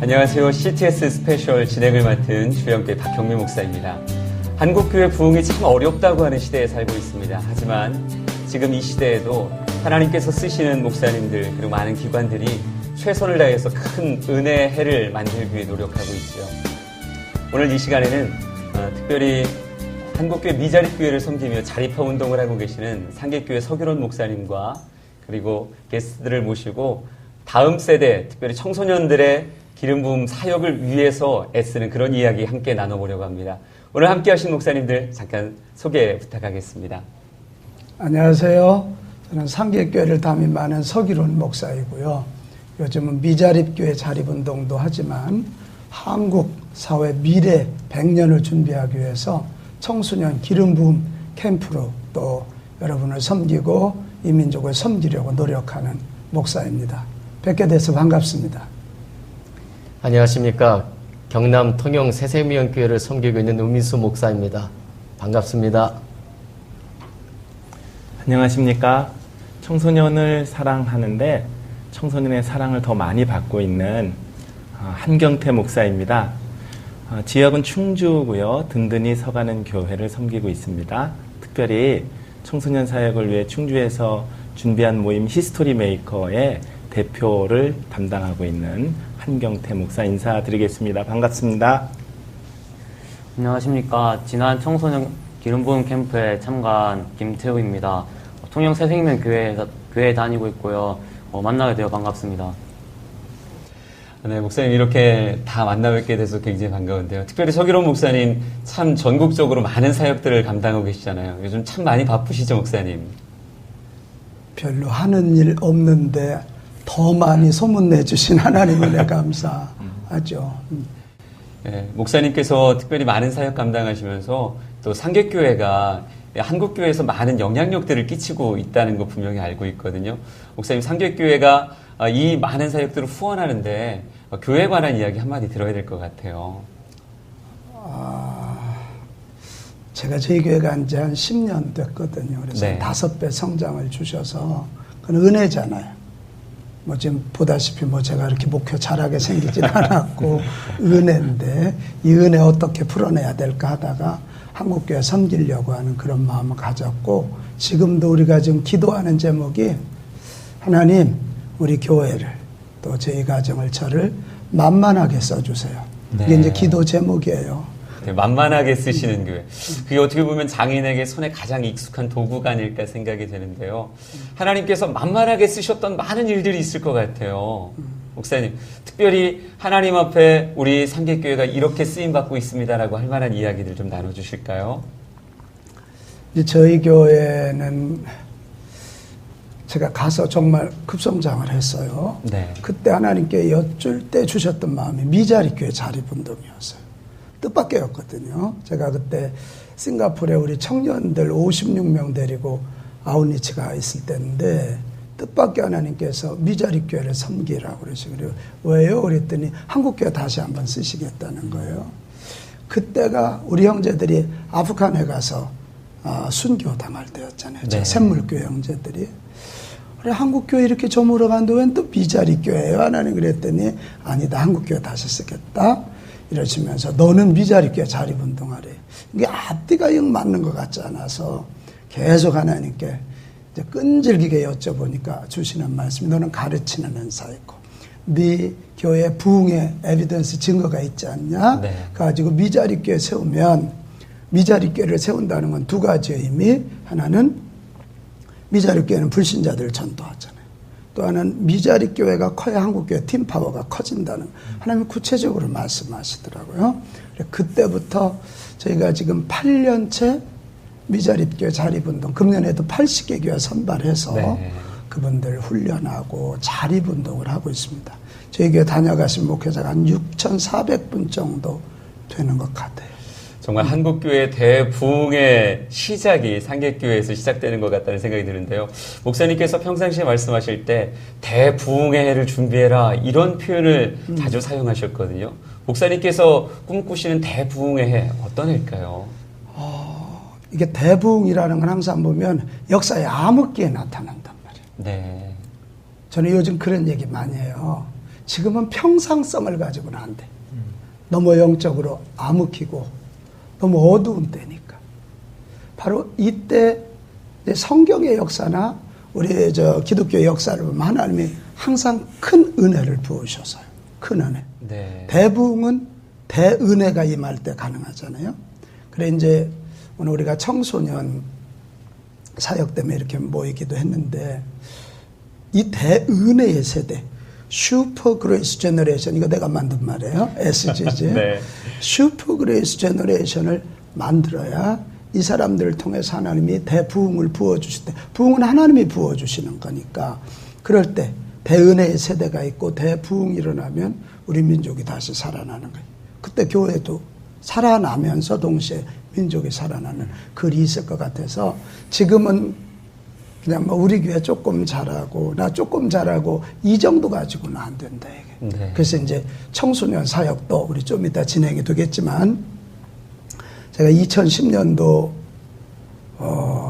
안녕하세요. CTS 스페셜 진행을 맡은 주영교회 박경민 목사입니다. 한국교회 부흥이 참 어렵다고 하는 시대에 살고 있습니다. 하지만 지금 이 시대에도 하나님께서 쓰시는 목사님들 그리고 많은 기관들이 최선을 다해서 큰 은혜의 해를 만들기 위해 노력하고 있죠. 오늘 이 시간에는 특별히 한국교회 미자립교회를 섬기며 자립화운동을 하고 계시는 상계교회 서규론 목사님과 그리고 게스트들을 모시고 다음 세대, 특별히 청소년들의 기름 부음 사역을 위해서 애쓰는 그런 이야기 함께 나눠보려고 합니다. 오늘 함께 하신 목사님들 잠깐 소개 부탁하겠습니다. 안녕하세요. 저는 상계교회를 담임하는 서규론 목사이고요. 요즘은 미자립교회 자립운동도 하지만 한국 사회 미래 100년을 준비하기 위해서 청소년 기름 부음 캠프로 또 여러분을 섬기고 이 민족을 섬기려고 노력하는 목사입니다. 뵙게 돼서 반갑습니다. 안녕하십니까. 경남 통영 새생명교회를 섬기고 있는 우민수 목사입니다. 반갑습니다. 안녕하십니까. 청소년을 사랑하는데 청소년의 사랑을 더 많이 받고 있는 한경태 목사입니다. 지역은 충주고요. 든든히 서가는 교회를 섬기고 있습니다. 특별히 청소년 사역을 위해 충주에서 준비한 모임 히스토리 메이커의 대표를 담당하고 있는 한경태 목사 인사드리겠습니다. 반갑습니다. 안녕하십니까. 지난 청소년 기름 부음 캠프에 참가한 김태우입니다. 통영 새생명교회에 다니고 있고요. 만나게 되어 반갑습니다. 네, 목사님 이렇게 다 만나뵙게 돼서 굉장히 반가운데요. 특별히 서규론 목사님 참 전국적으로 많은 사역들을 감당하고 계시잖아요. 요즘 참 많이 바쁘시죠, 목사님? 별로 하는 일 없는데 더 많이 소문내주신 하나님 은혜 감사하죠. 네, 목사님께서 특별히 많은 사역 감당하시면서 또 상계교회가 한국교회에서 많은 영향력들을 끼치고 있다는 거 분명히 알고 있거든요. 목사님, 상계교회가 이 많은 사역들을 후원하는데 교회에 관한 이야기 한마디 들어야 될 것 같아요. 제가 저희 교회가 한 10년 됐거든요. 그래서 네. 5배 성장을 주셔서 그건 은혜잖아요. 지금 보다시피 제가 이렇게 목표 잘하게 생기진 않았고 은혜인데 이 은혜 어떻게 풀어내야 될까 하다가 한국교회 섬기려고 하는 그런 마음을 가졌고 지금도 우리가 지금 기도하는 제목이 하나님 우리 교회를 또 저희 가정을 저를 만만하게 써주세요. 네. 이게 이제 기도 제목이에요. 만만하게 쓰시는 교회. 그게 어떻게 보면 장인에게 손에 가장 익숙한 도구가 아닐까 생각이 되는데요. 하나님께서 만만하게 쓰셨던 많은 일들이 있을 것 같아요. 목사님, 특별히 하나님 앞에 우리 상계교회가 이렇게 쓰임받고 있습니다라고 할 만한 이야기들 좀 나눠주실까요? 이제 저희 교회는 제가 가서 정말 급성장을 했어요. 네. 그때 하나님께 여쭐 때 주셨던 마음이 미자립교회 자립운동이었어요. 뜻밖이었거든요. 제가 그때 싱가포르에 우리 청년들 56명 데리고 아웃리치가 있을 때인데 뜻밖의 하나님께서 미자립교회를 섬기라고 그러시고 왜요? 그랬더니 한국교회 다시 한번 쓰시겠다는 거예요. 그때가 우리 형제들이 아프간에 가서 순교 당할 때였잖아요. 제 네. 샘물교회 형제들이. 그래 한국교회 이렇게 저물어 가는데 왜 또 미자립교회예요? 하나님 그랬더니 아니다. 한국교회 다시 쓰겠다. 이러시면서 너는 미자립교회 자립운동하래. 이게 앞뒤가 영 맞는 것 같지 않아서 계속 하나님께 이제 끈질기게 여쭤보니까 주시는 말씀이 너는 가르치는 은사 있고 네 교회 부흥의 에비던스 증거가 있지 않냐? 네. 가지고 미자립교회 세우면 미자립교회를 세운다는 건 두 가지 의미. 하나는 미자립교회는 불신자들을 전도하잖아요. 또 하나는 미자립교회가 커야 한국교회 팀파워가 커진다는 하나님이 구체적으로 말씀하시더라고요. 그때부터 저희가 지금 8년째 미자립교회 자립운동, 금년에도 80개 교회 선발해서 네. 그분들 훈련하고 자립운동을 하고 있습니다. 저희 교회 다녀가신 목회자가 한 6,400분 정도 되는 것 같아요. 정말 한국교회 대부흥의 시작이 상계교회에서 시작되는 것 같다는 생각이 드는데요. 목사님께서 평상시에 말씀하실 때 대부흥의 해를 준비해라 이런 표현을 자주 사용하셨거든요. 목사님께서 꿈꾸시는 대부흥의 해 어떤 해일까요? 이게 대부흥이라는 건 항상 보면 역사의 암흑기에 나타난단 말이에요. 네. 저는 요즘 그런 얘기 많이 해요. 지금은 평상성을 가지고는 안 돼. 너무 영적으로 암흑히고 너무 어두운 때니까. 바로 이때 성경의 역사나 우리 기독교의 역사를 보면 하나님이 항상 큰 은혜를 부으셔서요. 큰 은혜. 네. 대부흥은 대은혜가 임할 때 가능하잖아요. 그래 이제 오늘 우리가 청소년 사역 때문에 이렇게 모이기도 했는데 이 대은혜의 세대 슈퍼 그레이스 제너레이션 이거 내가 만든 말이에요. SGG. 네. 슈퍼 그레이스 제너레이션을 만들어야 이 사람들을 통해서 하나님이 대부흥을 부어주실 때 부흥은 하나님이 부어주시는 거니까 그럴 때 대은혜의 세대가 있고 대부흥이 일어나면 우리 민족이 다시 살아나는 거예요. 그때 교회도 살아나면서 동시에 민족이 살아나는 글이 있을 것 같아서 지금은 그냥 뭐 우리 교회 조금 잘하고 나 조금 잘하고 이 정도 가지고는 안 된다 이게. 네. 그래서 이제 청소년 사역도 우리 좀 이따 진행이 되겠지만 제가 2010년도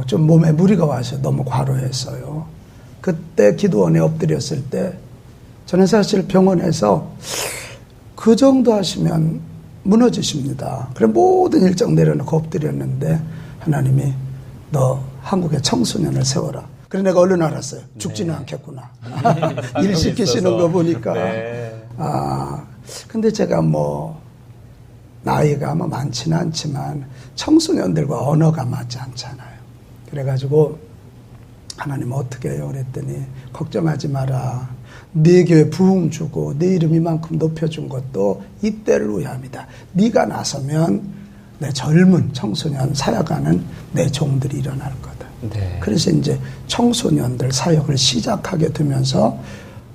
좀 몸에 무리가 와서 너무 과로했어요. 그때 기도원에 엎드렸을 때 저는 사실 병원에서 그 정도 하시면 무너지십니다. 그래 모든 일정 내려놓고 엎드렸는데 하나님이 너 한국에 청소년을 세워라. 그래 내가 얼른 알았어요. 죽지는 않겠구나. 일 시키시는 거 보니까. 네. 근데 제가 뭐 나이가 뭐 많지는 않지만 청소년들과 언어가 맞지 않잖아요. 그래가지고 하나님 어떻게 해요? 그랬더니 걱정하지 마라. 네 교회 부흥 주고 네 이름 이만큼 높여준 것도 이때를 위함이다. 네가 나서면 내 젊은 청소년 사역하는 내 종들이 일어날 거다. 네. 그래서 이제 청소년들 사역을 시작하게 되면서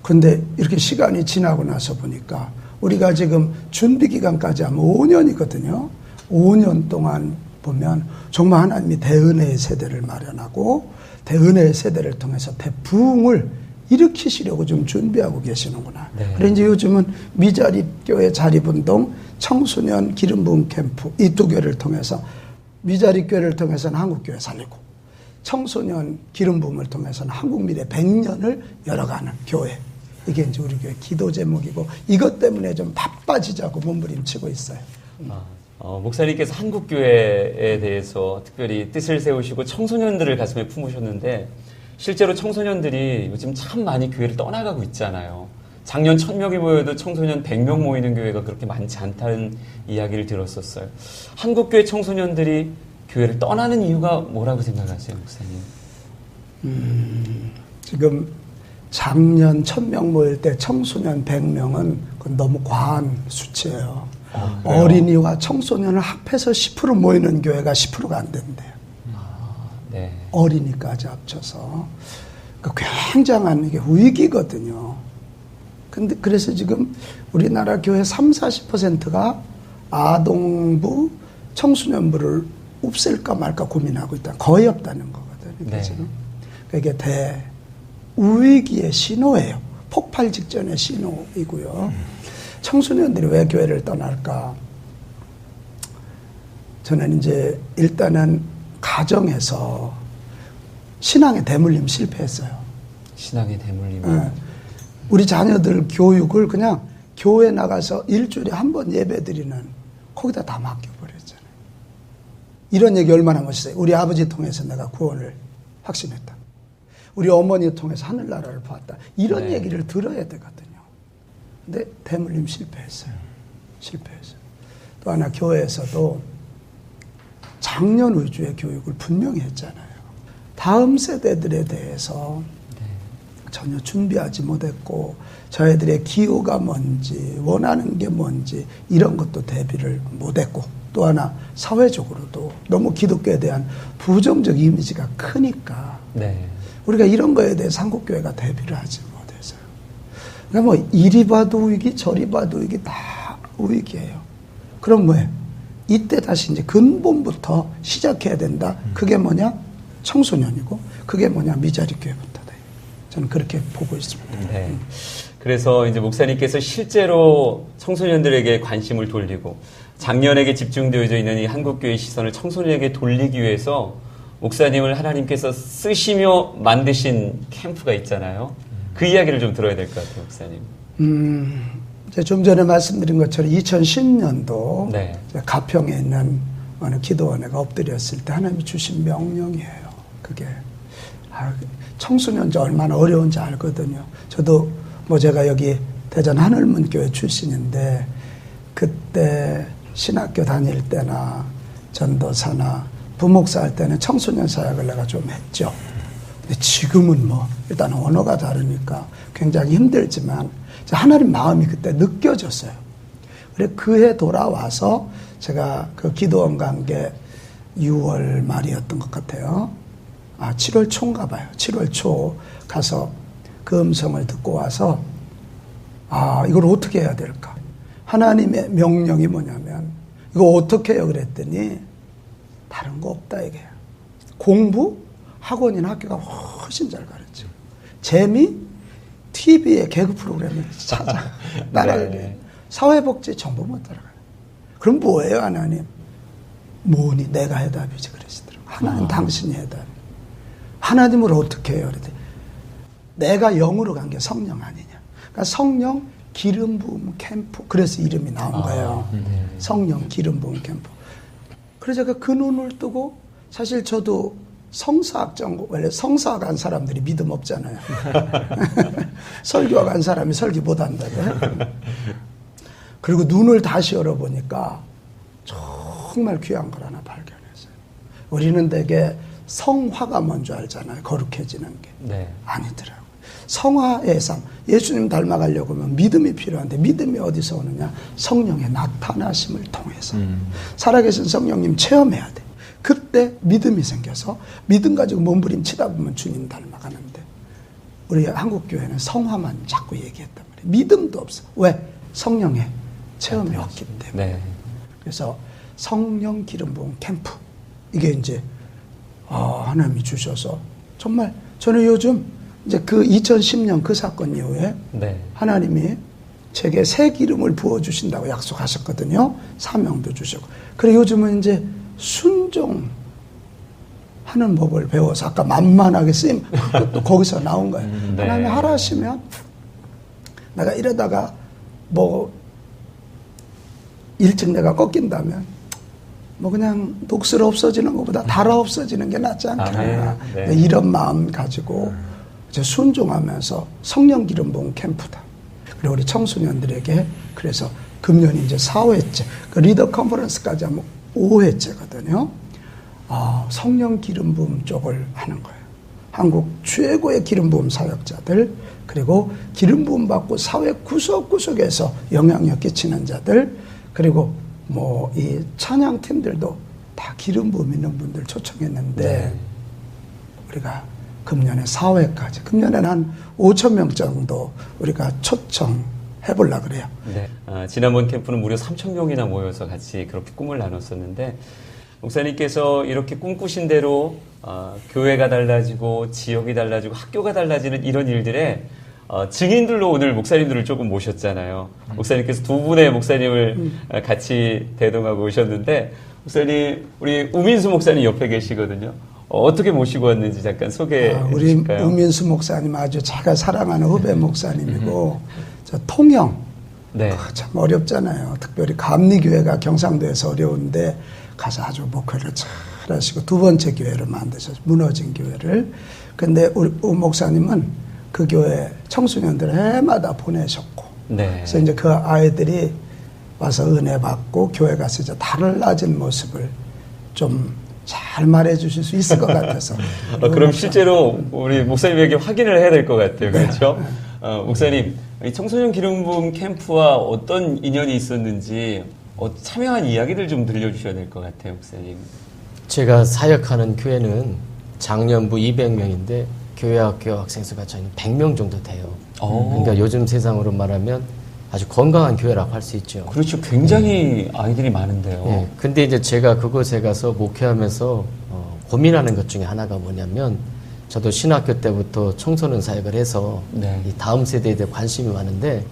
근데 이렇게 시간이 지나고 나서 보니까 우리가 지금 준비 기간까지 하면 5년이거든요. 5년 동안 보면 정말 하나님이 대은혜의 세대를 마련하고 대은혜의 세대를 통해서 대부흥을 일으키시려고 좀 준비하고 계시는구나. 네. 그래 이제 요즘은 미자립교회 자립운동, 청소년 기름부음 캠프 이 두 교회를 통해서 미자립교회를 통해서는 한국교회 살리고 청소년 기름부음을 통해서는 한국미래 100년을 열어가는 교회. 이게 이제 우리 교회 기도 제목이고 이것 때문에 좀 바빠지자고 몸부림치고 있어요. 목사님께서 한국교회에 대해서 특별히 뜻을 세우시고 청소년들을 가슴에 품으셨는데 실제로 청소년들이 요즘 참 많이 교회를 떠나가고 있잖아요. 작년 1000명이 모여도 청소년 100명 모이는 교회가 그렇게 많지 않다는 이야기를 들었었어요. 한국교회 청소년들이 교회를 떠나는 이유가 뭐라고 생각하세요, 목사님? 지금 작년 1000명 모일 때 청소년 100명은 그건 너무 과한 수치예요. 어린이와 청소년을 합해서 10% 모이는 교회가 10%가 안 된대요. 네. 어린이까지 합쳐서. 그러니까 굉장한 이게 위기거든요. 근데 그래서 지금 우리나라 교회 30-40%가 아동부, 청소년부를 없앨까 말까 고민하고 있다. 거의 없다는 거거든요. 네. 지금. 그러니까 이게 대위기의 신호예요. 폭발 직전의 신호이고요. 청소년들이 왜 교회를 떠날까? 저는 이제 일단은 가정에서 신앙의 대물림 실패했어요. 신앙의 대물림. 네. 우리 자녀들 교육을 그냥 교회 나가서 일주일에 한 번 예배 드리는 거기다 다 맡겨버렸잖아요. 이런 얘기 얼마나 멋있어요. 우리 아버지 통해서 내가 구원을 확신했다. 우리 어머니 통해서 하늘나라를 보았다. 이런 네. 얘기를 들어야 되거든요. 근데 대물림 실패했어요. 또 하나 교회에서도 장년 위주의 교육을 분명히 했잖아요. 다음 세대들에 대해서 전혀 준비하지 못했고 저희들의 기호가 뭔지 원하는 게 뭔지 이런 것도 대비를 못했고 또 하나 사회적으로도 너무 기독교에 대한 부정적 이미지가 크니까 네. 우리가 이런 거에 대해서 한국교회가 대비를 하지 못해서요. 그러니까 뭐 이리 봐도 위기 저리 봐도 위기 다 위기예요. 그럼 뭐예요? 이때 다시 이제 근본부터 시작해야 된다. 그게 뭐냐? 청소년이고 그게 뭐냐? 미자립교회부터. 저는 그렇게 보고 있습니다. 네. 그래서 이제 목사님께서 실제로 청소년들에게 관심을 돌리고 장년에게 집중되어져 있는 이 한국교회의 시선을 청소년에게 돌리기 위해서 목사님을 하나님께서 쓰시며 만드신 캠프가 있잖아요. 그 이야기를 좀 들어야 될 것 같아요, 목사님. 이제 좀 전에 말씀드린 것처럼 2010년도 네. 가평에 있는 어느 기도원회가 엎드렸을 때 하나님이 주신 명령이에요. 그게 청소년자 얼마나 어려운지 알거든요. 저도 뭐 제가 여기 대전 하늘문교회 출신인데 그때 신학교 다닐 때나 전도사나 부목사 할 때는 청소년 사역을 내가 좀 했죠. 근데 지금은 뭐 일단 언어가 다르니까 굉장히 힘들지만 하나님 마음이 그때 느껴졌어요. 그래 그해 돌아와서 제가 그 기도원 간 게 6월 말이었던 것 같아요. 7월 초인가 봐요. 7월 초 가서 그 음성을 듣고 와서 이걸 어떻게 해야 될까? 하나님의 명령이 뭐냐면 이거 어떻게 해요? 그랬더니 다른 거 없다 이게. 공부? 학원이나 학교가 훨씬 잘 가르쳐. 재미? TV의 개그 프로그램을 찾아. 나라를 네. 사회복지 정보 못 따라가요. 그럼 뭐예요 하나님? 뭐니 내가 해답이지 그러시더라고요. 하나님 당신이 해답. 하나님을 어떻게 해요? 그랬더니 내가 영으로 간 게 성령 아니냐. 그러니까 성령 기름 부음 캠프. 그래서 이름이 나온 거예요. 성령 기름 부음 캠프. 그래서 제가 그 눈을 뜨고 사실 저도 성사학 전공, 원래 성사학 간 사람들이 믿음 없잖아요. 설교학 간 사람이 설교 못 한다고. 그리고 눈을 다시 열어보니까 정말 귀한 걸 하나 발견했어요. 우리는 되게 성화가 뭔지 알잖아요. 거룩해지는 게. 네. 아니더라고요. 성화의 삶. 예수님 닮아가려고 하면 믿음이 필요한데 믿음이 어디서 오느냐? 성령의 나타나심을 통해서. 살아계신 성령님 체험해야 돼. 그때 믿음이 생겨서 믿음 가지고 몸부림치다 보면 주님 닮아가는데 우리 한국교회는 성화만 자꾸 얘기했단 말이에요. 믿음도 없어. 왜? 성령의 체험이 없기 때문에. 네. 그래서 성령 기름 부은 캠프. 이게 이제 하나님이 주셔서 정말 저는 요즘 이제 그 2010년 그 사건 이후에 네. 하나님이 제게 새 기름을 부어주신다고 약속하셨거든요. 사명도 주셨고. 그리고 요즘은 이제 순종하는 법을 배워서 아까 만만하게 쓰임 그것도 거기서 나온 거예요. 네. 하나님이 하라 하시면 내가 이러다가 뭐 일찍 내가 꺾인다면 뭐 그냥 녹슬어 없어지는 것보다 달아 없어지는 게 낫지 않겠나. 네. 이런 마음 가지고 이제 순종하면서 성령 기름 부은 캠프다. 그리고 우리 청소년들에게 그래서 금년이 이제 4회째, 그 리더 컨퍼런스까지 하면 5회째거든요. 성령 기름 부음 쪽을 하는 거예요. 한국 최고의 기름 부음 사역자들, 그리고 기름 부음 받고 사회 구석구석에서 영향력 끼치는 자들, 그리고 뭐 이 찬양 팀들도 다 기름 부음 있는 분들 초청했는데 네. 우리가 금년에 4회까지, 금년에는 한 5천 명 정도 우리가 초청해 보려고 그래요. 네. 지난번 캠프는 무려 3,000명이나 모여서 같이 그렇게 꿈을 나눴었는데 목사님께서 이렇게 꿈꾸신 대로 교회가 달라지고 지역이 달라지고 학교가 달라지는 이런 일들에 증인들로 오늘 목사님들을 조금 모셨잖아요. 목사님께서 두 분의 목사님을 같이 대동하고 오셨는데 목사님, 우리 우민수 목사님 옆에 계시거든요. 어떻게 모시고 왔는지 잠깐 소개해 우리 주실까요? 우민수 목사님 아주 제가 사랑하는 후배 목사님이고 저 통영 네. 참 어렵잖아요. 특별히 감리교회가 경상도에서 어려운데 가서 아주 목회를 잘 하시고 두 번째 교회를 만드셔서 무너진 교회를. 근데 우리 우 목사님은 그 교회 청소년들 해마다 보내셨고 네. 그래서 이제 그 아이들이 와서 은혜 받고 교회 가서 이제 달라진 모습을 좀 잘 말해 주실 수 있을 것 같아서. 그럼 실제로 우리 목사님에게 확인을 해야 될 것 같아요. 그렇죠? 목사님, 이 청소년 기름 부음 캠프와 어떤 인연이 있었는지 참여한 이야기를 좀 들려주셔야 될 것 같아요, 목사님. 제가 사역하는 교회는 장년부 200명인데 교회 학교 학생 수가 저희는 100명 정도 돼요. 그러니까 요즘 세상으로 말하면 아주 건강한 교회라고 할 수 있죠. 그렇죠. 굉장히 아이들이 많은데요. 예, 근데 이제 제가 그곳에 가서 목회하면서 고민하는 것 중에 하나가 뭐냐면 저도 신학교 때부터 청소년 사역을 해서 네. 이 다음 세대에 대해 관심이 많은데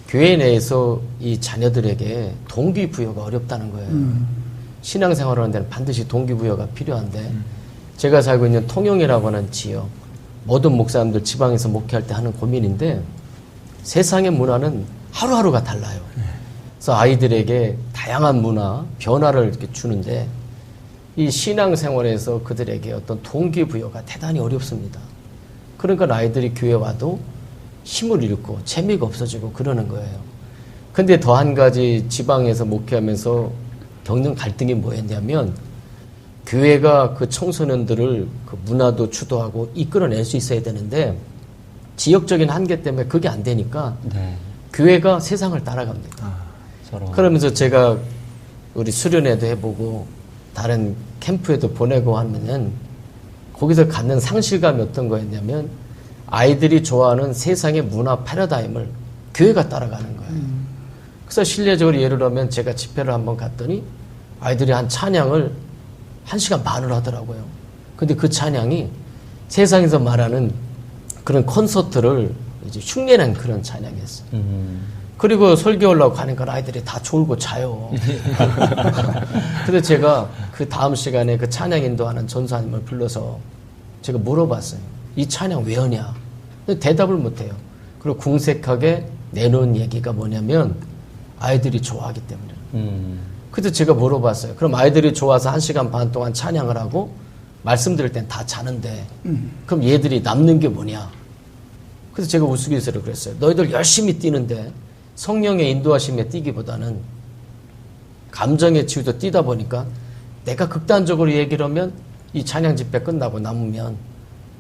교회 내에서 이 자녀들에게 동기부여가 어렵다는 거예요. 신앙생활을 하는 데는 반드시 동기부여가 필요한데 제가 살고 있는 통영이라고 하는 지역 모든 목사님들 지방에서 목회할 때 하는 고민인데 세상의 문화는 하루하루가 달라요. 그래서 아이들에게 다양한 문화, 변화를 이렇게 주는데 이 신앙생활에서 그들에게 어떤 동기부여가 대단히 어렵습니다. 그러니까 아이들이 교회 와도 힘을 잃고 재미가 없어지고 그러는 거예요. 근데 더 한 가지 지방에서 목회하면서 겪는 갈등이 뭐였냐면 교회가 그 청소년들을 그 문화도 주도하고 이끌어낼 수 있어야 되는데 지역적인 한계 때문에 그게 안 되니까 네. 교회가 세상을 따라갑니다. 저런. 그러면서 제가 우리 수련회도 해보고 다른 캠프에도 보내고 하면은 거기서 갖는 상실감이 어떤 거였냐면 아이들이 좋아하는 세상의 문화 패러다임을 교회가 따라가는 거예요. 그래서 실례적으로 예를 들면 제가 집회를 한번 갔더니 아이들이 한 찬양을 1시간 반을 하더라고요. 근데 그 찬양이 세상에서 말하는 그런 콘서트를 이제 흉내낸 그런 찬양이었어요. 그리고 설교하려고 가니까 아이들이 다 졸고 자요. 그래서 제가 그 다음 시간에 그 찬양 인도하는 전사님을 불러서 제가 물어봤어요. 이 찬양 왜 하냐? 근데 대답을 못해요. 그리고 궁색하게 내놓은 얘기가 뭐냐면 아이들이 좋아하기 때문에. 그래서 제가 물어봤어요. 그럼 아이들이 좋아서 1시간 반 동안 찬양을 하고 말씀드릴 땐 다 자는데 그럼 얘들이 남는 게 뭐냐? 그래서 제가 우스갯소리로 그랬어요. 너희들 열심히 뛰는데 성령의 인도하심에 뛰기보다는 감정의 치유도 뛰다 보니까 내가 극단적으로 얘기를 하면 이 찬양 집회 끝나고 남으면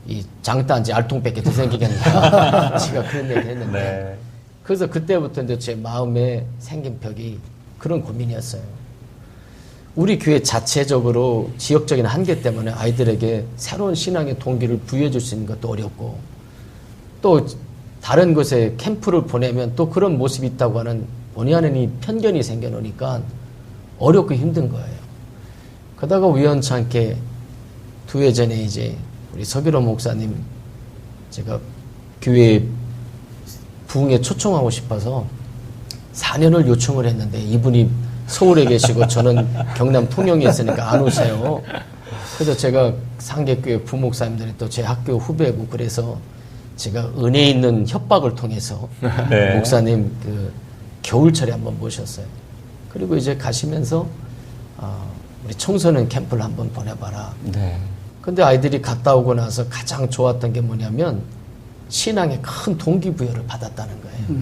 이 장단지 알통밖에 더 생기겠나. 제가 그런 얘기 했는데. 네. 그래서 그때부터 이제 제 마음에 생긴 벽이 그런 고민이었어요. 우리 교회 자체적으로 지역적인 한계 때문에 아이들에게 새로운 신앙의 동기를 부여해 줄 수 있는 것도 어렵고 또 다른 곳에 캠프를 보내면 또 그런 모습이 있다고 하는 본의 아닌 이 편견이 생겨놓으니까 어렵고 힘든 거예요. 그러다가 우연찮게 2해 전에 이제 우리 서기로 목사님 제가 교회 부흥에 초청하고 싶어서 4년을 요청을 했는데 이분이 서울에 계시고 저는 경남 통영에 있으니까 안 오세요. 그래서 제가 상계교회 부목사님들이 또 제 학교 후배고 그래서 제가 은혜 있는 협박을 통해서 네. 목사님 그 겨울철에 한번 모셨어요. 그리고 이제 가시면서 우리 청소년 캠프를 한번 보내봐라. 네. 근데 아이들이 갔다 오고 나서 가장 좋았던 게 뭐냐면 신앙의 큰 동기부여를 받았다는 거예요.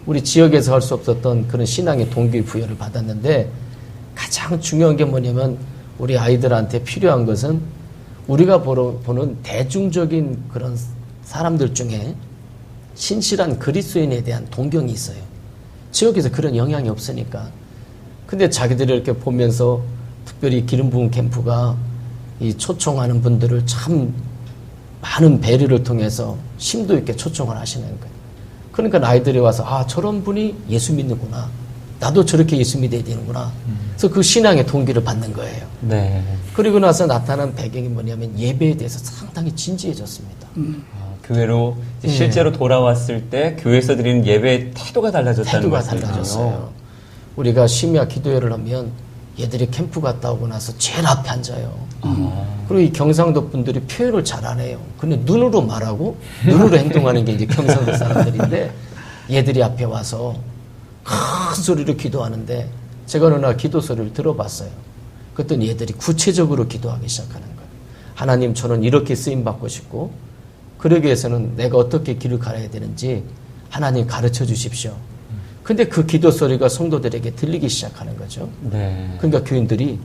우리 지역에서 할 수 없었던 그런 신앙의 동기부여를 받았는데 가장 중요한 게 뭐냐면 우리 아이들한테 필요한 것은 우리가 보는 대중적인 그런 사람들 중에 신실한 그리스도인에 대한 동경이 있어요. 지역에서 그런 영향이 없으니까. 근데 자기들이 이렇게 보면서 특별히 기름 부은 캠프가 이 초청하는 분들을 참 많은 배려를 통해서 심도 있게 초청을 하시는 거예요. 그러니까 아이들이 와서 아 저런 분이 예수 믿는구나. 나도 저렇게 예수 믿어야 되는구나. 그래서 그 신앙의 동기를 받는 거예요. 네. 그리고 나서 나타난 배경이 뭐냐면 예배에 대해서 상당히 진지해졌습니다. 교회로 이제 네. 실제로 돌아왔을 때 교회에서 드리는 예배의 태도가 달라졌다는 태도가 말씀이군요. 달라졌어요. 우리가 심야 기도회를 하면 얘들이 캠프 갔다 오고 나서 제일 앞에 앉아요. 그리고 이 경상도 분들이 표현을 잘 안 해요. 근데 눈으로 말하고 눈으로 행동하는 게 이제 경상도 사람들인데 얘들이 앞에 와서 큰 소리로 기도하는데 제가 어느 날 기도 소리를 들어봤어요. 그랬더니 얘들이 구체적으로 기도하기 시작하는 거예요. 하나님 저는 이렇게 쓰임받고 싶고 그러기 위해서는 내가 어떻게 길을 가야 되는지 하나님 가르쳐 주십시오. 근데 그 기도 소리가 성도들에게 들리기 시작하는 거죠. 네. 그러니까 교인들이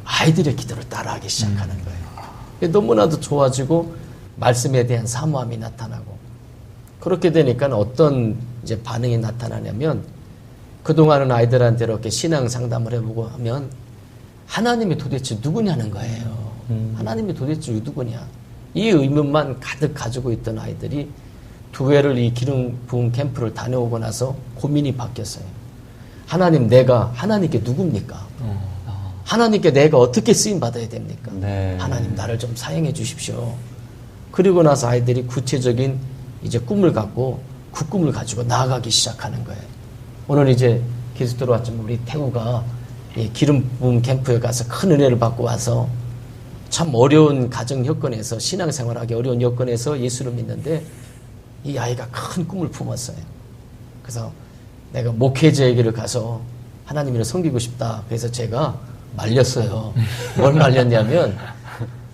아이들의 기도를 따라하기 시작하는 거예요. 너무나도 좋아지고 말씀에 대한 사모함이 나타나고 그렇게 되니까 어떤 이제 반응이 나타나냐면 그동안은 아이들한테 이렇게 신앙 상담을 해보고 하면 하나님이 도대체 누구냐는 거예요. 하나님이 도대체 누구냐. 이 의문만 가득 가지고 있던 아이들이 2회를 이 기름 부은 캠프를 다녀오고 나서 고민이 바뀌었어요. 하나님 내가 하나님께 누굽니까? 하나님께 내가 어떻게 쓰임 받아야 됩니까? 네. 하나님 나를 좀 사용해 주십시오. 그리고 나서 아이들이 구체적인 이제 꿈을 갖고 그 꿈을 가지고 나아가기 시작하는 거예요. 오늘 이제 기숙도로 왔지만 우리 태우가 이 기름 부은 캠프에 가서 큰 은혜를 받고 와서 참 어려운 가정 여건에서 신앙생활하기 어려운 여건에서 예수를 믿는데 이 아이가 큰 꿈을 품었어요. 그래서 내가 목회자에게를 가서 하나님을 섬기고 싶다. 그래서 제가 말렸어요. 뭘 말렸냐면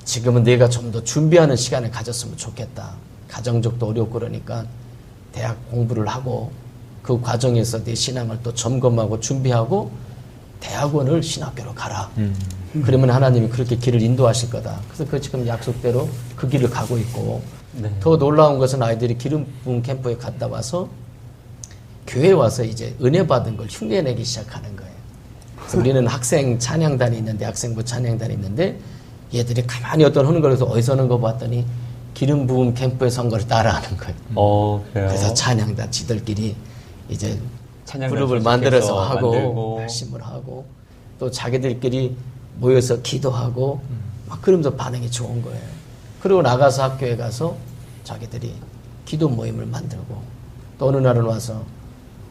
지금은 내가 좀 더 준비하는 시간을 가졌으면 좋겠다. 가정적도 어렵고 그러니까 대학 공부를 하고 그 과정에서 내 신앙을 또 점검하고 준비하고 대학원을 신학교로 가라. 그러면 하나님이 그렇게 길을 인도하실 거다. 그래서 그 지금 약속대로 그 길을 가고 있고 네. 더 놀라운 것은 아이들이 기름 부음 캠프에 갔다 와서 교회에 와서 이제 은혜 받은 걸 흉내내기 시작하는 거예요. 그래서 우리는 학생 찬양단이 있는데 학생부 찬양단이 있는데 얘들이 가만히 어떤 하는 걸 어디서 하는 거 봤더니 기름 부음 캠프에서 한 걸 따라하는 거예요. 그래요. 그래서 찬양단 지들끼리 이제 찬양단 그룹을 조직해서 만들어서 하고 만들고. 발심을 하고 또 자기들끼리 모여서 기도하고 막 그러면서 반응이 좋은 거예요. 그리고 나가서 학교에 가서 자기들이 기도 모임을 만들고 또 어느 날은 와서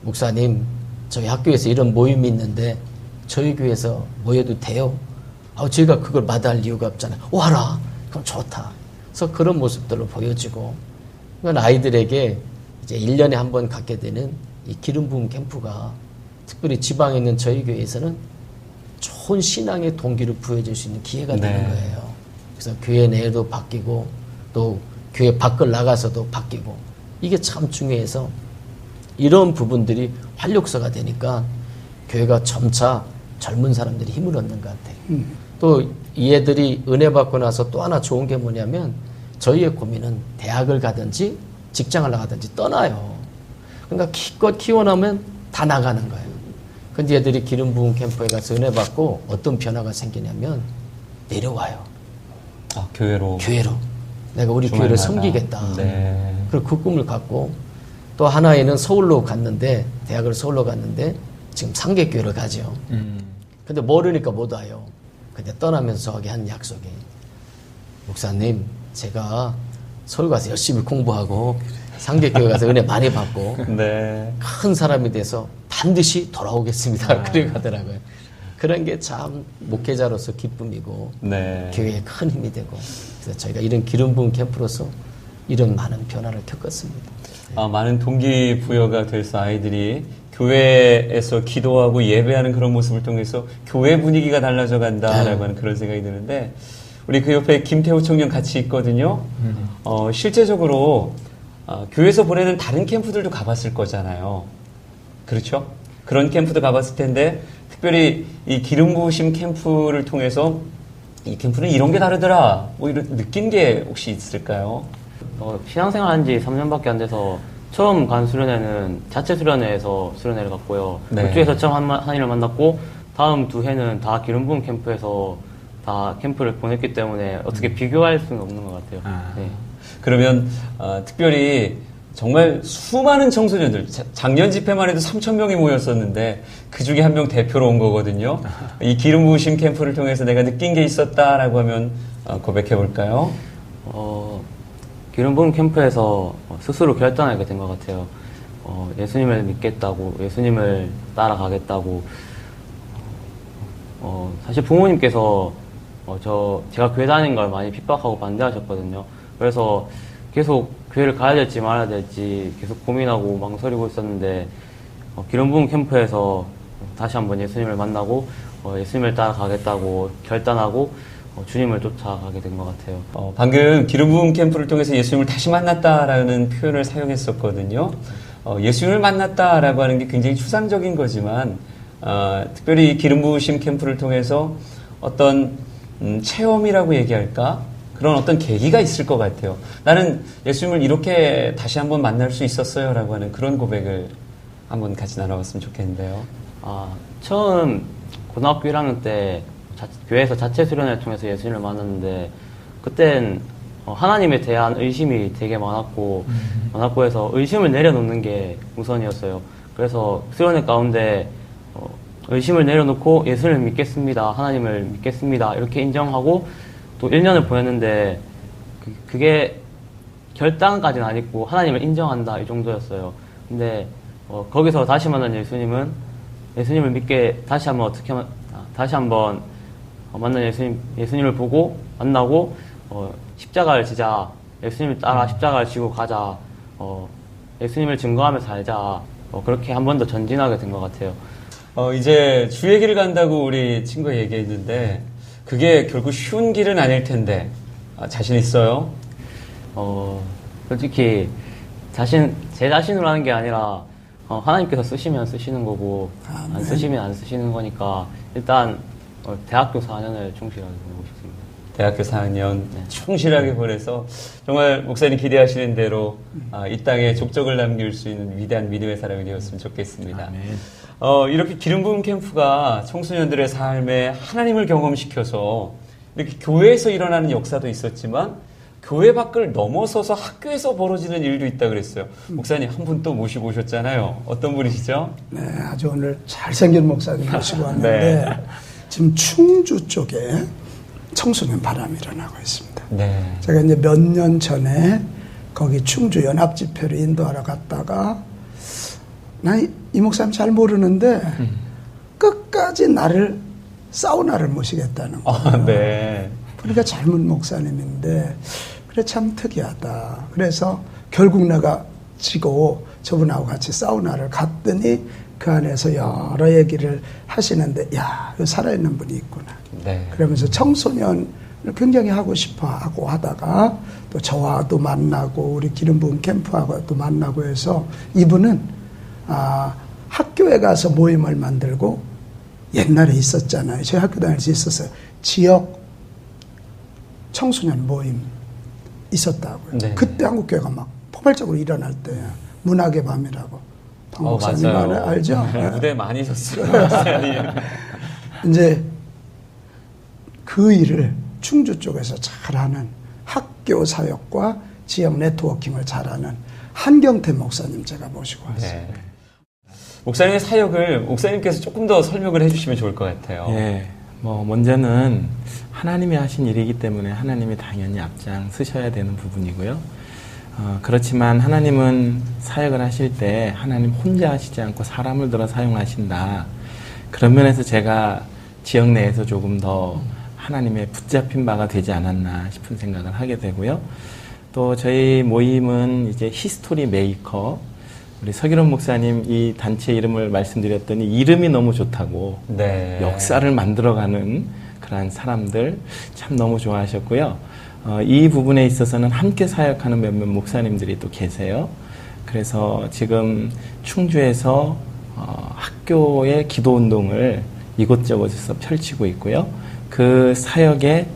목사님 저희 학교에서 이런 모임이 있는데 저희 교회에서 모여도 돼요? 저희가 그걸 마다할 이유가 없잖아요. 와라. 그럼 좋다. 그래서 그런 모습들을 보여주고 그건 아이들에게 이제 1년에 한 번 갖게 되는 이 기름 부음 캠프가 특별히 지방에 있는 저희 교회에서는 좋은 신앙의 동기를 부여줄 수 있는 기회가 되는 거예요. 그래서 교회 내에도 바뀌고 또 교회 밖을 나가서도 바뀌고 이게 참 중요해서 이런 부분들이 활력소가 되니까 교회가 점차 젊은 사람들이 힘을 얻는 것 같아요. 또 이 애들이 은혜 받고 나서 또 하나 좋은 게 뭐냐면 저희의 고민은 대학을 가든지 직장을 나가든지 떠나요. 그러니까 기껏 키워나면 다 나가는 거예요. 근데 애들이 기름 부음 캠프에 가서 은혜 받고 어떤 변화가 생기냐면 내려와요. 교회로. 내가 우리 주말마다. 교회를 섬기겠다. 네. 그리고 그 꿈을 갖고 또 하나에는 서울로 갔는데 대학을 서울로 갔는데 지금 상계교회를 가죠. 근데 모르니까 못 와요. 근데 떠나면서 하게 한 약속이 목사님 제가 서울 가서 열심히 공부하고 상계교회 가서 은혜 많이 받고 네. 큰 사람이 돼서 반드시 돌아오겠습니다. 그래 가더라고요. 그런 게 참 목회자로서 기쁨이고 네. 교회에 큰 힘이 되고 그래서 저희가 이런 기름 부음 캠프로서 이런 많은 변화를 겪었습니다. 많은 동기부여가 돼서 아이들이 교회에서 기도하고 예배하는 그런 모습을 통해서 교회 분위기가 달라져 간다라고 하는 그런 생각이 드는데 우리 그 옆에 김태호 청년 같이 있거든요. 실제적으로 교회에서 보내는 다른 캠프들도 가봤을 거잖아요. 그렇죠? 그런 캠프도 가봤을 텐데 특별히 이 기름 부으심 캠프를 통해서 이 캠프는 이런 게 다르더라. 뭐 이런 느낀 게 혹시 있을까요? 신앙생활 한 지 3년밖에 안 돼서 처음 간 수련회는 자체 수련회에서 수련회를 갔고요. 네. 그쪽에서 처음 한인을 만났고 다음 두 해는 다 기름 부음 캠프에서 다 캠프를 보냈기 때문에 어떻게 비교할 수는 없는 것 같아요. 네. 그러면 특별히 정말 수많은 청소년들 작년 집회만 해도 3,000명이 모였었는데 그 중에 한 명 대표로 온 거거든요. 이 기름 부으심 캠프를 통해서 내가 느낀 게 있었다라고 하면 고백해 볼까요? 기름 부음 캠프에서 스스로 결단하게 된 것 같아요. 예수님을 믿겠다고, 예수님을 따라가겠다고. 사실 부모님께서 제가 교회 다니는 걸 많이 핍박하고 반대하셨거든요. 그래서 계속 교회를 가야 될지 말아야 될지 계속 고민하고 망설이고 있었는데 기름 부음 캠프에서 다시 한번 예수님을 만나고 예수님을 따라가겠다고 결단하고 주님을 쫓아가게 된 것 같아요. 방금 기름 부음 캠프를 통해서 예수님을 다시 만났다라는 표현을 사용했었거든요. 예수님을 만났다라고 하는 게 굉장히 추상적인 거지만 특별히 기름 부으심 캠프를 통해서 어떤 체험이라고 얘기할까? 그런 어떤 계기가 있을 것 같아요. 나는 예수님을 이렇게 다시 한번 만날 수 있었어요 라고 하는 그런 고백을 한번 같이 나눠봤으면 좋겠는데요. 처음 고등학교 1학년 때 교회에서 자체 수련회를 통해서 예수님을 만났는데 그땐 하나님에 대한 의심이 되게 많았고 해서 의심을 내려놓는 게 우선이었어요. 그래서 수련회 가운데 의심을 내려놓고 예수님을 믿겠습니다. 하나님을 믿겠습니다. 이렇게 인정하고 또 1년을 보냈는데 그게 결단까지는 아니고 하나님을 인정한다 이 정도였어요. 근데 거기서 다시 만난 예수님을 믿게 다시 한번 만난 예수님을 보고 만나고 십자가를 지자 예수님을 따라 십자가를 지고 가자 예수님을 증거하며 살자 그렇게 한 번 더 전진하게 된 것 같아요. 이제 주의 길을 간다고 우리 친구가 얘기했는데 그게 결국 쉬운 길은 아닐 텐데 자신 있어요? 솔직히 제 자신으로 하는 게 아니라 하나님께서 쓰시면 쓰시는 거고 안 쓰시면 안 쓰시는 거니까 일단 대학교 4년을 충실하게 보내고 싶습니다. 대학교 4학년 충실하게 보내서 정말 목사님 기대하시는 대로 이 땅에 족적을 남길 수 있는 위대한 믿음의 사람이 되었으면 좋겠습니다. 이렇게 기름 부음 캠프가 청소년들의 삶에 하나님을 경험시켜서 이렇게 교회에서 일어나는 역사도 있었지만 교회 밖을 넘어서서 학교에서 벌어지는 일도 있다 그랬어요. 목사님 한 분 또 모시고 오셨잖아요. 어떤 분이시죠? 네, 아주 오늘 잘생긴 목사님 모시고 왔는데 네. 지금 충주 쪽에 청소년 바람이 일어나고 있습니다. 네. 제가 이제 몇 년 전에 거기 충주 연합집회를 인도하러 갔다가 난 이 목사님 잘 모르는데 끝까지 나를 사우나를 모시겠다는 거예요. 네. 그러니까 젊은 목사님인데 그래 참 특이하다. 그래서 결국 내가 지고 저분하고 같이 사우나를 갔더니 그 안에서 여러 얘기를 하시는데 야, 여기 살아있는 분이 있구나. 네. 그러면서 청소년을 굉장히 하고 싶어 하고 하다가 또 저와도 만나고 우리 기름 부음 캠프하고도 만나고 해서 이분은 학교에 가서 모임을 만들고 옛날에 있었잖아요. 저희 학교 다닐 때 있었어요. 지역 청소년 모임 있었다고요. 네. 그때 한국교회가 막 포괄적으로 일어날 때 문학의 밤이라고 박 목사님 맞아요. 알죠? 네, 무대 많이 섰어요. 목사님. 이제 그 일을 충주 쪽에서 잘하는 학교 사역과 지역 네트워킹을 잘하는 한경태 목사님 제가 모시고 왔어요. 네. 목사님의 사역을 목사님께서 조금 더 설명을 해주시면 좋을 것 같아요. 예, 먼저는 하나님이 하신 일이기 때문에 하나님이 당연히 앞장 서셔야 되는 부분이고요. 그렇지만 하나님은 사역을 하실 때 하나님 혼자 하시지 않고 사람을 들어 사용하신다. 그런 면에서 제가 지역 내에서 조금 더 하나님의 붙잡힌 바가 되지 않았나 싶은 생각을 하게 되고요. 또 저희 모임은 이제 히스토리 메이커, 우리 서기론 목사님 이 단체 이름을 말씀드렸더니 이름이 너무 좋다고 네. 역사를 만들어가는 그러한 사람들 참 너무 좋아하셨고요. 이 부분에 있어서는 함께 사역하는 몇몇 목사님들이 또 계세요. 그래서 지금 충주에서 학교의 기도운동을 이곳저곳에서 펼치고 있고요. 그 사역의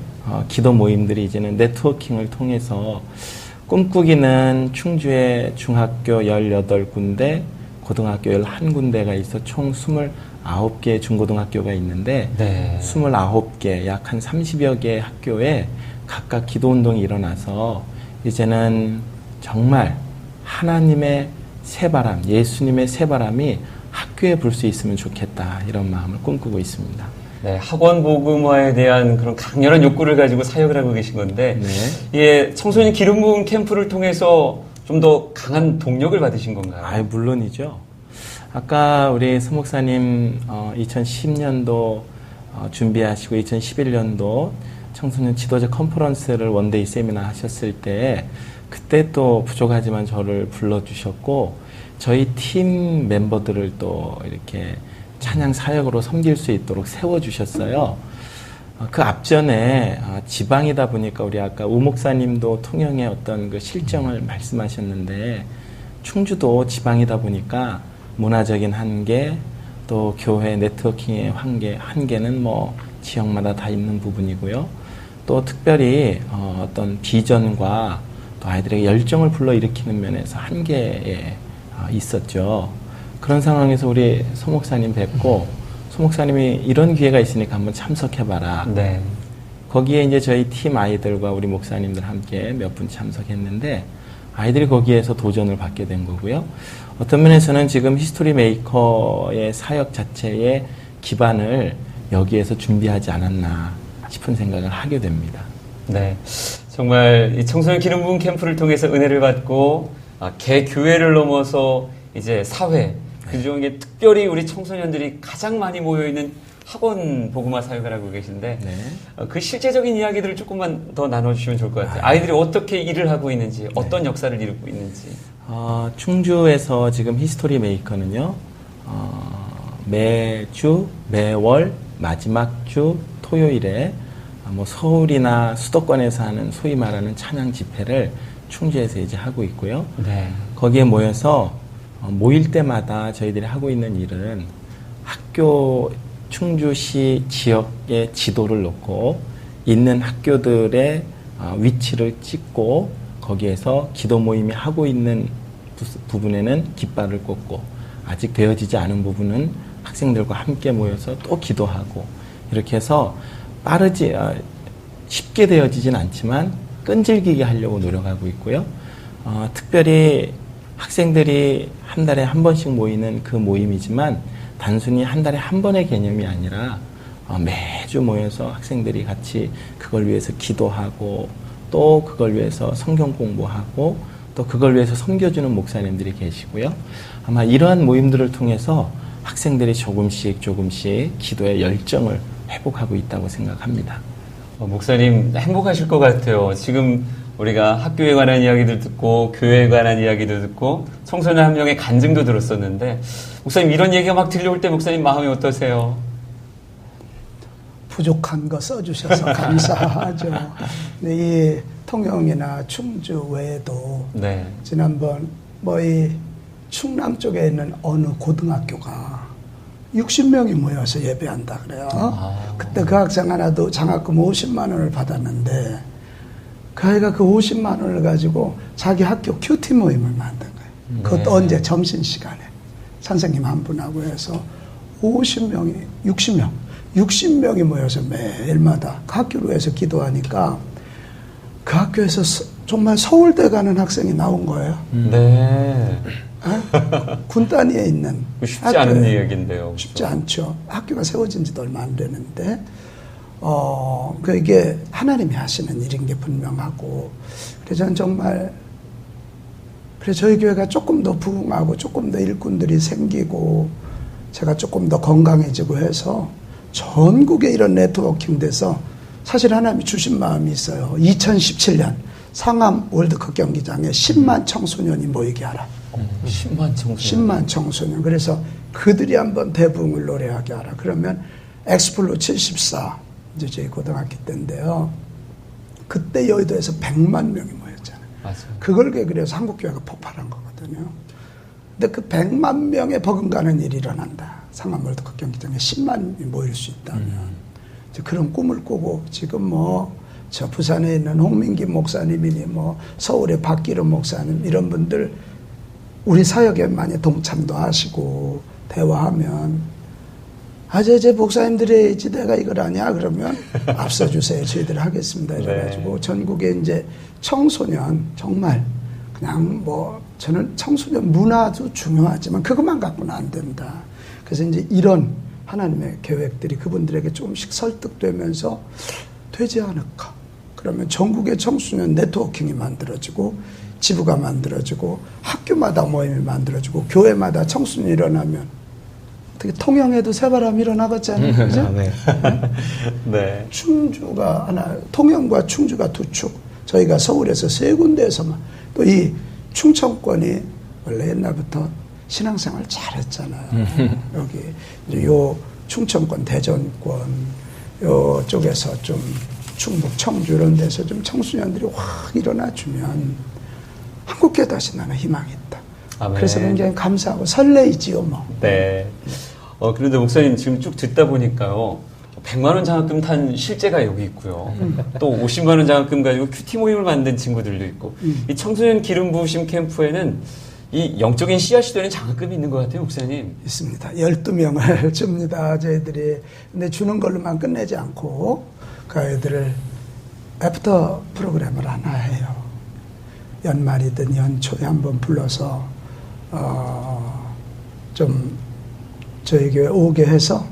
기도 모임들이 이제는 네트워킹을 통해서 꿈꾸기는 충주에 중학교 18군데, 고등학교 11군데가 있어 총 29개의 중고등학교가 있는데 네. 29개, 약 한 30여 개의 학교에 각각 기도운동이 일어나서 이제는 정말 하나님의 새바람, 예수님의 새바람이 학교에 불 수 있으면 좋겠다, 이런 마음을 꿈꾸고 있습니다. 네, 학원 복음화에 대한 그런 강렬한 욕구를 가지고 사역을 하고 계신 건데, 예, 청소년 기름 부음 캠프를 통해서 좀 더 강한 동력을 받으신 건가요? 물론이죠. 아까 우리 서 목사님 2010년도 준비하시고 2011년도 청소년 지도자 컨퍼런스를 원데이 세미나 하셨을 때 그때 또 부족하지만 저를 불러주셨고 저희 팀 멤버들을 또 이렇게 찬양 사역으로 섬길 수 있도록 세워주셨어요. 그 앞전에 지방이다 보니까 우리 아까 우 목사님도 통영의 어떤 그 실정을 말씀하셨는데 충주도 지방이다 보니까 문화적인 한계, 또 교회 네트워킹의 한계는 지역마다 다 있는 부분이고요. 또 특별히 어떤 비전과 또 아이들에게 열정을 불러일으키는 면에서 한계에 있었죠. 그런 상황에서 우리 소 목사님 뵙고 소 목사님이 이런 기회가 있으니까 한번 참석해봐라. 네. 거기에 이제 저희 팀 아이들과 우리 목사님들 함께 몇 분 참석했는데 아이들이 거기에서 도전을 받게 된 거고요. 어떤 면에서는 지금 히스토리 메이커의 사역 자체의 기반을 여기에서 준비하지 않았나 싶은 생각을 하게 됩니다. 네. 정말 이 청소년 기름 부음 캠프를 통해서 은혜를 받고 개교회를 넘어서 이제 사회, 그중에 특별히 우리 청소년들이 가장 많이 모여있는 학원 복음화 사역을 하고 계신데 그 실제적인 이야기들을 조금만 더 나눠주시면 좋을 것 같아요. 아이들이 어떻게 일을 하고 있는지, 어떤 역사를 이루고 있는지. 충주에서 지금 히스토리 메이커는요, 매월 마지막 주 토요일에 서울이나 수도권에서 하는 소위 말하는 찬양 집회를 충주에서 이제 하고 있고요. 네. 거기에 모여서 모일 때마다 저희들이 하고 있는 일은 학교 충주시 지역의 지도를 놓고 있는 학교들의 위치를 찍고 거기에서 기도 모임이 하고 있는 부분에는 깃발을 꽂고 아직 되어지지 않은 부분은 학생들과 함께 모여서 또 기도하고 이렇게 해서 쉽게 되어지진 않지만 끈질기게 하려고 노력하고 있고요. 특별히 학생들이 한 달에 한 번씩 모이는 그 모임이지만 단순히 한 달에 한 번의 개념이 아니라 매주 모여서 학생들이 같이 그걸 위해서 기도하고 또 그걸 위해서 성경 공부하고 또 그걸 위해서 섬겨주는 목사님들이 계시고요. 아마 이러한 모임들을 통해서 학생들이 조금씩 기도의 열정을 회복하고 있다고 생각합니다. 목사님 행복하실 것 같아요. 지금 우리가 학교에 관한 이야기도 듣고 교회에 관한 이야기도 듣고 청소년 한 명의 간증도 들었었는데 목사님 이런 얘기가 막 들려올 때 목사님 마음이 어떠세요? 부족한 거 써주셔서 감사하죠. 이 통영이나 충주 외에도 네. 지난번 이 충남 쪽에 있는 어느 고등학교가 60명이 모여서 예배한다 그래요. 그때 그 학생 하나도 장학금 50만 원을 받았는데 그 아이가 그 50만 원을 가지고 자기 학교 큐티 모임을 만든 거예요. 그것도 언제? 점심시간에. 선생님 한 분하고 해서 60명이 모여서 매일마다 그 학교로 해서 기도하니까 그 학교에서 정말 서울대 가는 학생이 나온 거예요. 네. 군 단위에 있는 쉽지 않은 이야기인데요. 쉽지 않죠. 학교가 세워진 지도 얼마 안 되는데 이게 하나님이 하시는 일인 게 분명하고 그래서 저는 정말 저희 교회가 조금 더 부흥하고 조금 더 일꾼들이 생기고 제가 조금 더 건강해지고 해서 전국에 이런 네트워킹 돼서 사실 하나님이 주신 마음이 있어요. 2017년 상암 월드컵 경기장에 10만 청소년이 모이게 하라. 10만 청소년. 그래서 그들이 한번 대부흥을 노래하게 하라. 그러면 엑스플로 74 이제 저희 고등학교 때인데요. 그때 여의도에서 100만 명이 모였잖아요. 맞아요. 그걸 계기해서 한국교회가 폭발한 거거든요. 근데 그 100만 명의 버금가는 일이 일어난다. 상암 월드컵 경기장에 10만이 모일 수 있다면 이제 그런 꿈을 꾸고 지금 저 부산에 있는 홍민기 목사님이니 서울의 박기름 목사님 이런 분들 우리 사역에 많이 동참도 하시고 대화하면 제 목사님들이 해야지 내가 이걸 아냐 그러면 앞서주세요. 저희들 하겠습니다. 이래가지고 네. 전국에 이제 청소년 정말 그냥 저는 청소년 문화도 중요하지만 그것만 갖고는 안 된다. 그래서 이제 이런 하나님의 계획들이 그분들에게 조금씩 설득되면서 되지 않을까. 그러면 전국의 청소년 네트워킹이 만들어지고 지부가 만들어지고 학교마다 모임이 만들어지고 교회마다 청소년이 일어나면 어떻게 통영에도 새바람이 일어나겠잖아요. 그죠? 네. 네. 충주가 하나, 통영과 충주가 두 축. 저희가 서울에서 세 군데에서만 또 이 충청권이 원래 옛날부터 신앙생활 잘했잖아요. 여기 이제 요 충청권, 대전권 요 쪽에서 좀 충북, 청주 이런 데서 좀 청소년들이 확 일어나주면 한국교회 다시 나는 희망이 있다. 아멘. 그래서 굉장히 감사하고 설레이지요, 네. 그런데 목사님 지금 쭉 듣다 보니까요. 100만 원 장학금 탄 실제가 여기 있고요. 또 50만 원 장학금 가지고 큐티 모임을 만든 친구들도 있고. 이 청소년 기름 부으심 캠프에는 이 영적인 씨앗이 되는 장학금이 있는 것 같아요, 목사님. 있습니다. 12명을 줍니다, 저희들이. 근데 주는 걸로만 끝내지 않고 그 아이들을 애프터 프로그램을 하나 해요. 연말이든 연초에 한번 불러서 좀 저희 교회 오게 해서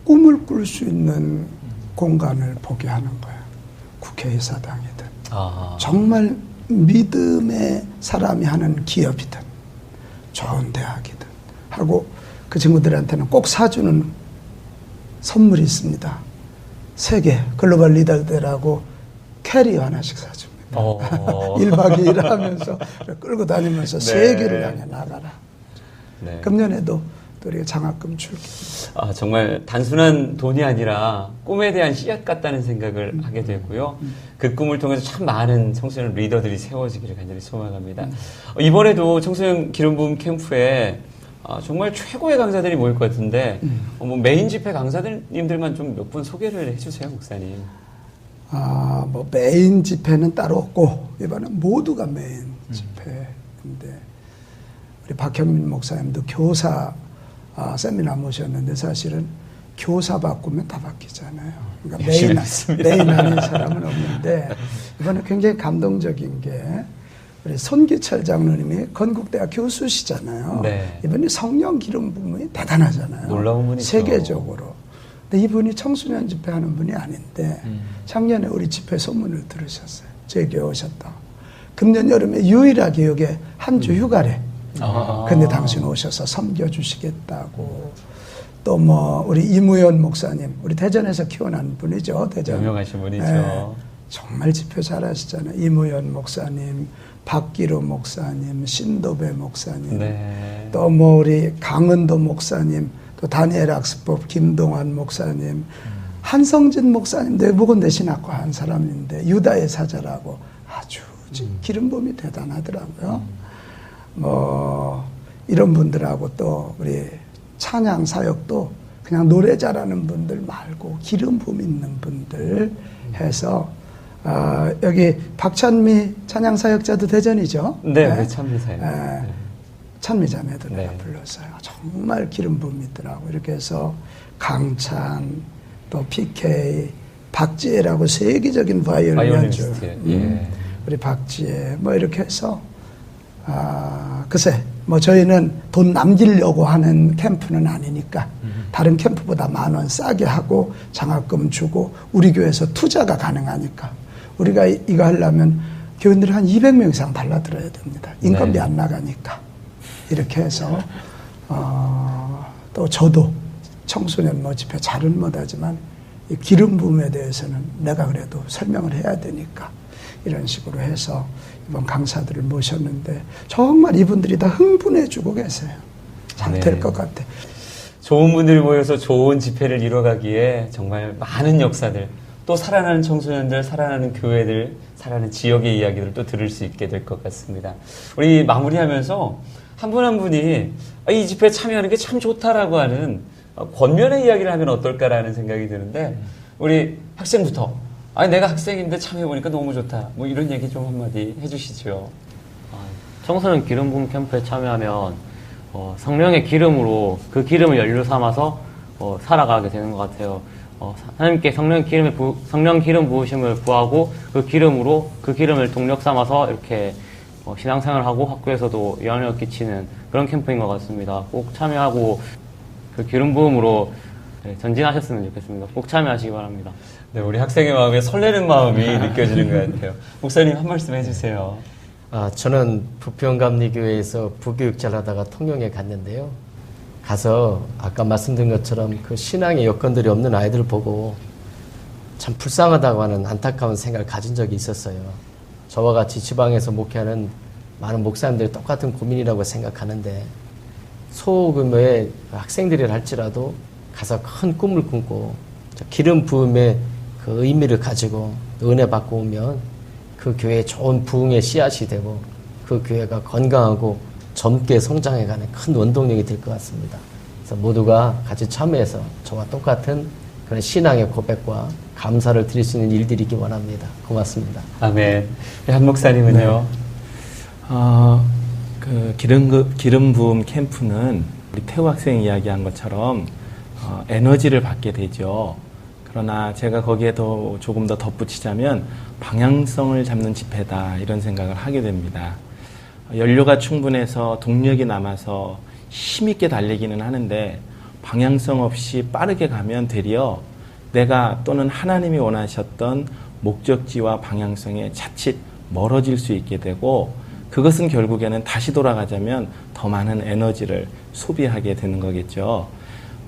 꿈을 꿀 수 있는 공간을 보게 하는 거예요. 국회의사당이든 정말 믿음의 사람이 하는 기업이든 좋은 대학이든 하고 그 친구들한테는 꼭 사주는 선물이 있습니다. 세계 글로벌 리더들하고 캐리어 하나씩 사줍니다. 어. 1박 2일 하면서 끌고 다니면서 네. 세계를 향해 나가라. 네. 금년에도 또 우리가 장학금 줄게. 아, 정말 단순한 돈이 아니라 꿈에 대한 씨앗 같다는 생각을 하게 되고요. 그 꿈을 통해서 참 많은 청소년 리더들이 세워지기를 간절히 소망합니다. 이번에도 청소년 기름 부음 캠프에 정말 최고의 강사들이 모일 것 같은데 뭐 메인 집회 강사님들만 좀 몇 분 소개를 해주세요, 목사님. 뭐 메인 집회는 따로 없고 이번엔 모두가 메인 집회인데 우리 박형민 목사님도 교사 세미나 모셨는데 사실은 교사 바꾸면 다 바뀌잖아요. 그러니까 열심히 했습니다. 메인 아닌 사람은 없는데 이번에 굉장히 감동적인 게 우리 손기철 장로님이 건국대학 교수시잖아요. 네. 이번에 성령 기름 부음이 대단하잖아요. 놀라운 분이죠. 세계적으로. 근데 이분이 청소년 집회하는 분이 아닌데 작년에 우리 집회 소문을 들으셨어요. 저희 교회 오셨다. 금년 여름에 유일하게 여기 한 주 휴가래. 근데 당신 오셔서 섬겨주시겠다고. 또 뭐 우리 이무현 목사님, 우리 대전에서 키워난 분이죠. 대전. 유명하신 분이죠. 네, 정말 집회 잘하시잖아요. 이무현 목사님, 박기로 목사님, 신도배 목사님, 네. 또 뭐 우리 강은도 목사님, 또 다니엘 학습법 김동환 목사님, 한성진 목사님 내부군 대신학과 한 사람인데 유다의 사자라고 아주 기름 부음이 대단하더라고요. 뭐 이런 분들하고 또 우리 찬양 사역도 그냥 노래 잘하는 분들 말고 기름 부음 있는 분들 해서 여기 박찬미 찬양 사역자도 대전이죠. 네, 우리 찬미사님. 네. 찬미자매도 내가 네. 불렀어요. 정말 기름 부음 있더라고. 이렇게 해서 강찬, 또 PK, 박지혜라고 세계적인 바이올린 연주. 예. 우리 박지혜 뭐 이렇게 해서 글쎄 뭐 저희는 돈 남기려고 하는 캠프는 아니니까 다른 캠프보다 10,000원 싸게 하고 장학금 주고 우리 교회에서 투자가 가능하니까 우리가 이거 하려면 교인들이 한 200명 이상 달라들어야 됩니다. 인건비 네. 안 나가니까 이렇게 해서 또 저도 청소년 뭐 집회 잘은 못하지만 이 기름 부음에 대해서는 내가 그래도 설명을 해야 되니까 이런 식으로 해서 이번 강사들을 모셨는데 정말 이분들이 다 흥분해주고 계세요. 잘 될 네. 것 같아. 좋은 분들이 모여서 좋은 집회를 이뤄가기에 정말 많은 역사들, 또 살아나는 청소년들, 살아나는 교회들, 살아나는 지역의 이야기들을 또 들을 수 있게 될 것 같습니다. 우리 마무리하면서 한 분 한 분이 이 집회에 참여하는 게 참 좋다라고 하는 권면의 이야기를 하면 어떨까라는 생각이 드는데 우리 학생부터 내가 학생인데 참여해보니까 너무 좋다. 뭐 이런 얘기 좀 한마디 해주시죠. 청소년 기름 부음 캠프에 참여하면 성령의 기름으로 그 기름을 연료 삼아서 살아가게 되는 것 같아요. 하나님께 성령 기름 부으심을 구하고 그 기름을 동력 삼아서 이렇게 신앙생활을 하고 학교에서도 영향을 끼치는 그런 캠프인 것 같습니다. 꼭 참여하고 그 기름 부음으로 전진하셨으면 좋겠습니다. 꼭 참여하시기 바랍니다. 네, 우리 학생의 마음에 설레는 마음이 느껴지는 것 같아요. 목사님 한 말씀 해주세요. 저는 부평감리교회에서 부교육자를 하다가 통영에 갔는데요. 가서 아까 말씀드린 것처럼 그 신앙의 여건들이 없는 아이들을 보고 참 불쌍하다고 하는 안타까운 생각을 가진 적이 있었어요. 저와 같이 지방에서 목회하는 많은 목사님들이 똑같은 고민이라고 생각하는데 소규모의 학생들이라 할지라도 가서 큰 꿈을 꾸고 기름 부음의 그 의미를 가지고 은혜 받고 오면 그 교회에 좋은 부흥의 씨앗이 되고 그 교회가 건강하고 젊게 성장해가는 큰 원동력이 될 것 같습니다. 그래서 모두가 같이 참여해서 저와 똑같은 그런 신앙의 고백과 감사를 드릴 수 있는 일들이 있기 원합니다. 고맙습니다. 아멘. 한 목사님은요? 그 기름 부음 캠프는 우리 태우 학생이 이야기한 것처럼 에너지를 받게 되죠. 그러나 제가 거기에 조금 더 덧붙이자면 방향성을 잡는 집회다 이런 생각을 하게 됩니다. 연료가 충분해서 동력이 남아서 힘있게 달리기는 하는데 방향성 없이 빠르게 가면 되려 내가 또는 하나님이 원하셨던 목적지와 방향성에 자칫 멀어질 수 있게 되고 그것은 결국에는 다시 돌아가자면 더 많은 에너지를 소비하게 되는 거겠죠.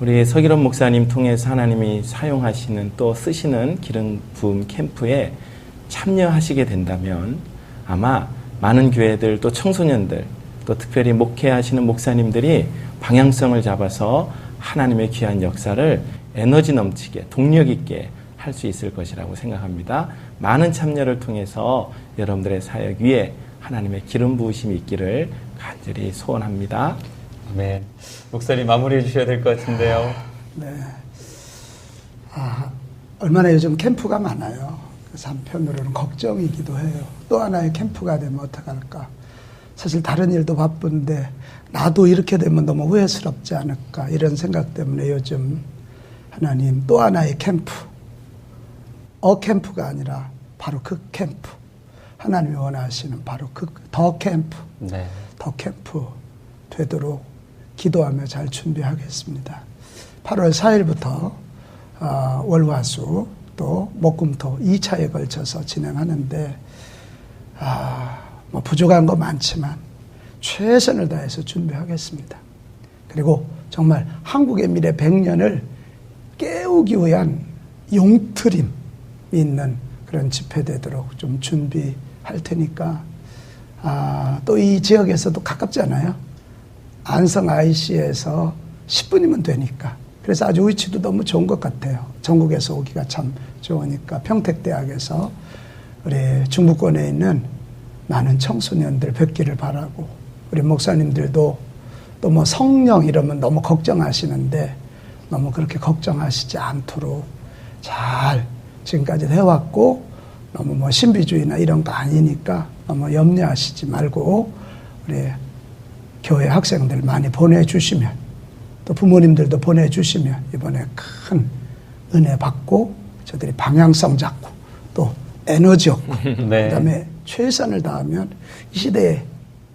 우리 서기론 목사님 통해서 하나님이 사용하시는 또 쓰시는 기름 부음 캠프에 참여하시게 된다면 아마 많은 교회들 또 청소년들 또 특별히 목회하시는 목사님들이 방향성을 잡아서 하나님의 귀한 역사를 에너지 넘치게 동력 있게 할 수 있을 것이라고 생각합니다. 많은 참여를 통해서 여러분들의 사역 위에 하나님의 기름 부으심이 있기를 간절히 소원합니다. 아멘. 목사님 마무리해 주셔야 될 것 같은데요. 네. 얼마나 요즘 캠프가 많아요. 그래서 한편으로는 걱정이기도 해요. 또 하나의 캠프가 되면 어떡할까. 사실 다른 일도 바쁜데 나도 이렇게 되면 너무 후회스럽지 않을까 이런 생각 때문에 요즘 하나님 또 하나의 캠프, 캠프가 아니라 바로 그 캠프, 하나님이 원하시는 바로 그 더 캠프, 네. 더 캠프 되도록 기도하며 잘 준비하겠습니다. 8월 4일부터 월화수 또 목금토 2차에 걸쳐서 진행하는데 뭐 부족한 거 많지만 최선을 다해서 준비하겠습니다. 그리고 정말 한국의 미래 100년을 깨우기 위한 용트림이 있는 그런 집회 되도록 좀 준비할 테니까 또 이 지역에서도 가깝잖아요. 안성 IC에서 10분이면 되니까. 그래서 아주 위치도 너무 좋은 것 같아요. 전국에서 오기가 참 좋으니까 평택대학에서 우리 중부권에 있는 많은 청소년들 뵙기를 바라고 우리 목사님들도 또 뭐 성령 이러면 너무 걱정하시는데 너무 그렇게 걱정하시지 않도록 잘 지금까지 해왔고 너무 뭐 신비주의나 이런 거 아니니까 너무 염려하시지 말고 우리 교회 학생들 많이 보내주시면 또 부모님들도 보내주시면 이번에 큰 은혜 받고 저들이 방향성 잡고 또 에너지 얻고 네. 그다음에 최선을 다하면 이 시대에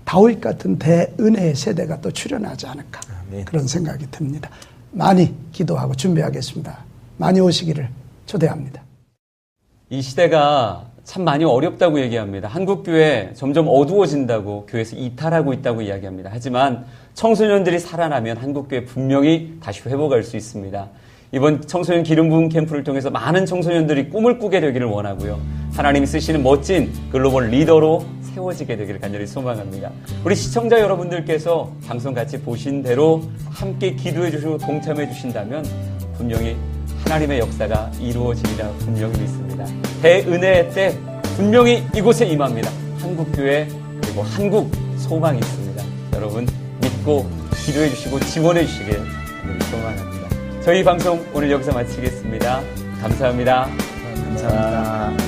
다윗 같은 대은혜의 세대가 또 출현하지 않을까 그런 생각이 듭니다. 많이 기도하고 준비하겠습니다. 많이 오시기를 초대합니다. 이 시대가 참 많이 어렵다고 얘기합니다. 한국교회 점점 어두워진다고 교회에서 이탈하고 있다고 이야기합니다. 하지만 청소년들이 살아나면 한국교회 분명히 다시 회복할 수 있습니다. 이번 청소년 기름 부음 캠프를 통해서 많은 청소년들이 꿈을 꾸게 되기를 원하고요. 하나님이 쓰시는 멋진 글로벌 리더로 세워지게 되기를 간절히 소망합니다. 우리 시청자 여러분들께서 방송 같이 보신 대로 함께 기도해 주시고 동참해 주신다면 분명히 하나님의 역사가 이루어지리라 분명히 믿습니다. 대은혜의 때 분명히 이곳에 임합니다. 한국교회 그리고 한국 소망이 있습니다. 여러분 믿고 기도해 주시고 지원해 주시길 소망합니다. 저희 방송 오늘 여기서 마치겠습니다. 감사합니다. 감사합니다.